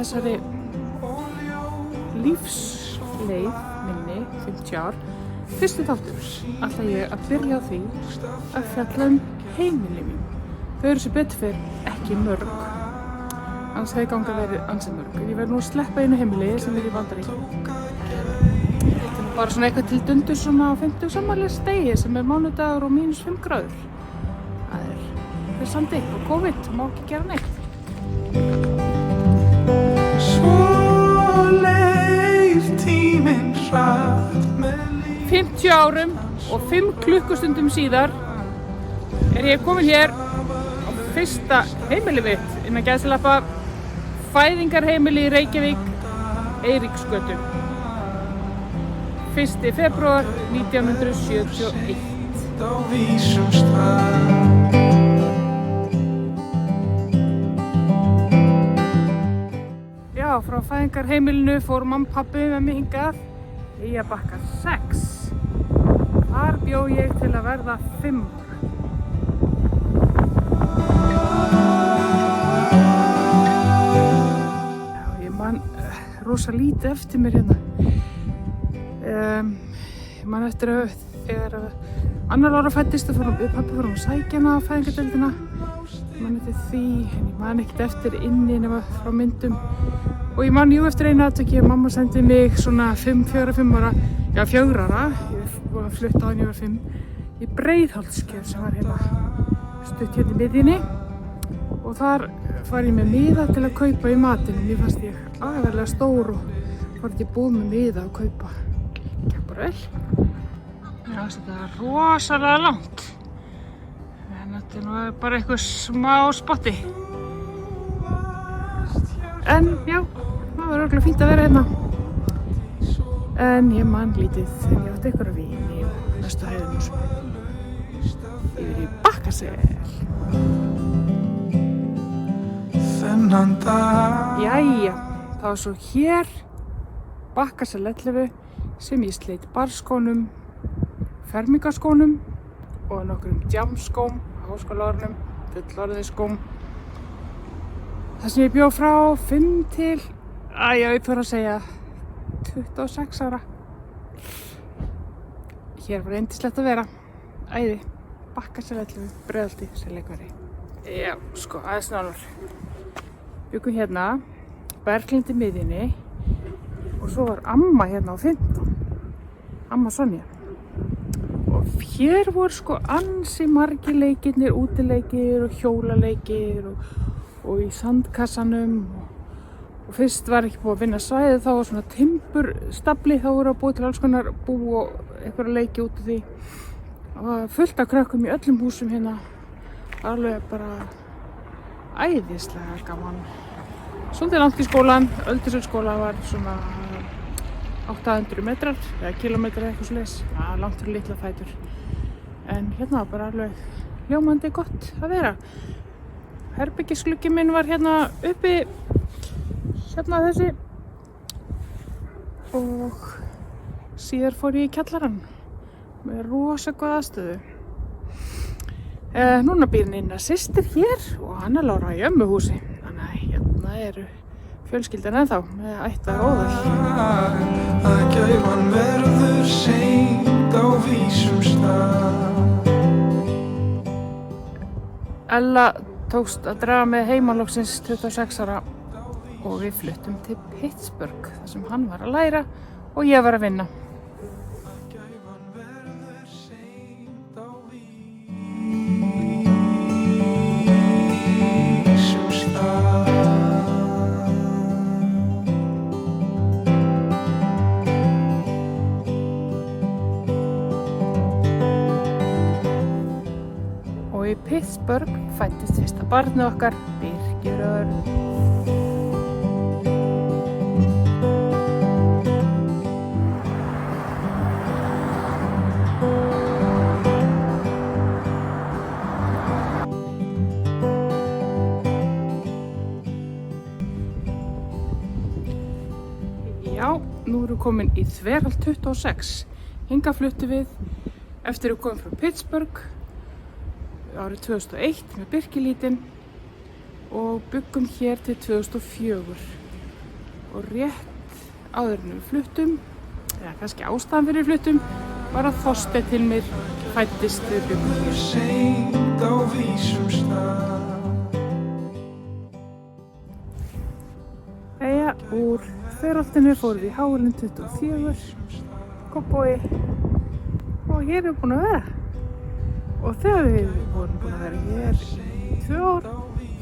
þessari lífsleið minni, 50 ár, fyrstu þáttur ætla ég að byrja á því að fjalla heimili mín. Þau eru sem betur fyrir ekki mörg, annars hefði gangið verið ansi mörg. Ég verð nú að sleppa einu heimili sem í Bandaríkjum. Þetta er bara svona eitthvað til dundur svona á 50 afmælisdegi sem mánudagur og -5 gráður. Það er sandi og COVID, má ekki gera neitt. Svo leið tíminn hratt með 50 árum og 5 klukkustundum síðar er ég komin hér á fyrsta heimili mitt innan gæsalappa fæðingarheimili í Reykjavík, Eiríksgötu. 1. febrúar 1971. Já, frá fæðingarheimilinu fór mamma og pabbi með mig hingað í að bakka 6. Þar bjó ég til að verða 5. Já, ég man rosa lítið eftir mér hérna. Ég man eftir að þegar annar ára fæddist og pabbi fór að sækja hana á fæðingardeildina. Ég man eftir því, en ég man ekkert eftir inni nema frá myndum. Og ég man eftir einu atviki að mamma sendi mig svona 4-5 ára, já 4 ára, ég var að flutta á hann ég var 5, í Breiðholtskjöf sem var hérna stutt hérna í miðjunni. Og þar var ég með miða til að kaupa í matinn. Mér fannst ég agalega stór og var ekki búið með miða að kaupa. Gekk bara vel. Mér fannst þetta rosalega langt. En þetta er nú bara eitthvað smá spotti. En já, það var örugglega fínt að vera hérna. En ég man lítið þegar ég átti einhverja vini og næstu hæðum og svo. Yfir í Bakkasel. Þennan dag. Jæja, það var svo hér Bakkasel 11 sem ég sleit barskónum, fermingarskónum og nokkrum djamskóm, háskólaárnum, fullorðinsskóm. Það sem ég bjó frá 5 til, ég fyrir að segja 26 ára. Hér var yndislegt að vera. Æði, Bakkasel 11, Breiðholti, Selleikari. Já, sko, aðeins nánar. Bjöggum hérna, Berglind í miðjunni og svo var amma hérna á 15. Amma Sonja. Og hér voru sko ansi margir leikirnir, útileikir og hjólaleikir og í sandkassanum og fyrst var ekki búið að vinna svæðið, þá var svona timburstabli, þá voru að búið til alls konar bú og einhverja leiki út af því. Það var fullt af krökkum í öllum húsum hérna, alveg bara æðislega gaman. Svolítið langt í skólan, Öldurskóla var svona 800 metrar eða kilometrar eitthvað svoleiðis, langt fyrir litla fætur. En hérna var bara alveg ljómandi gott að vera. Herbergisgluggi minn var hérna uppi, hérna þessi, og síðar fór ég í kjallarann með rosa góða aðstöðu. Núna býr Ninna systir hér og Anna Lára í ömmuhúsi, þannig að hérna eru fjölskyldan ennþá með ættar og óðal. Að gæfan verður seint á vísum stað. Ella tókst að draga með heimaloksins 26 ára og við fluttum til Pittsburgh þar sem hann var að læra og ég var að vinna. Og í Pittsburgh fæddist fyrsta barnið okkar, Birgir Örn. Já, nú erum við komin í Þverholt 26. Hingað fluttum við eftir að við komum frá Pittsburgh árið 2001 með Birkilítinn og byggum hér til 2004. og rétt áður en við fluttum, eða kannski ástæðan fyrir fluttum, var að Þorsteinn Hilmir fæddist við byggum hér. Seint á vísum stað. Jæja, úr Þverholtinu fórum við í Háurinn 24, Kópavogi, og hér erum við búin að vera. Og þegar við vorum búin að vera hér í 2 ár,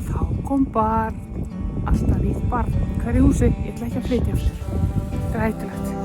þá kom barn, alltaf nýtt barn í hverju húsi. Ég ætla ekki að flytja aftur. Þetta er hættulegt.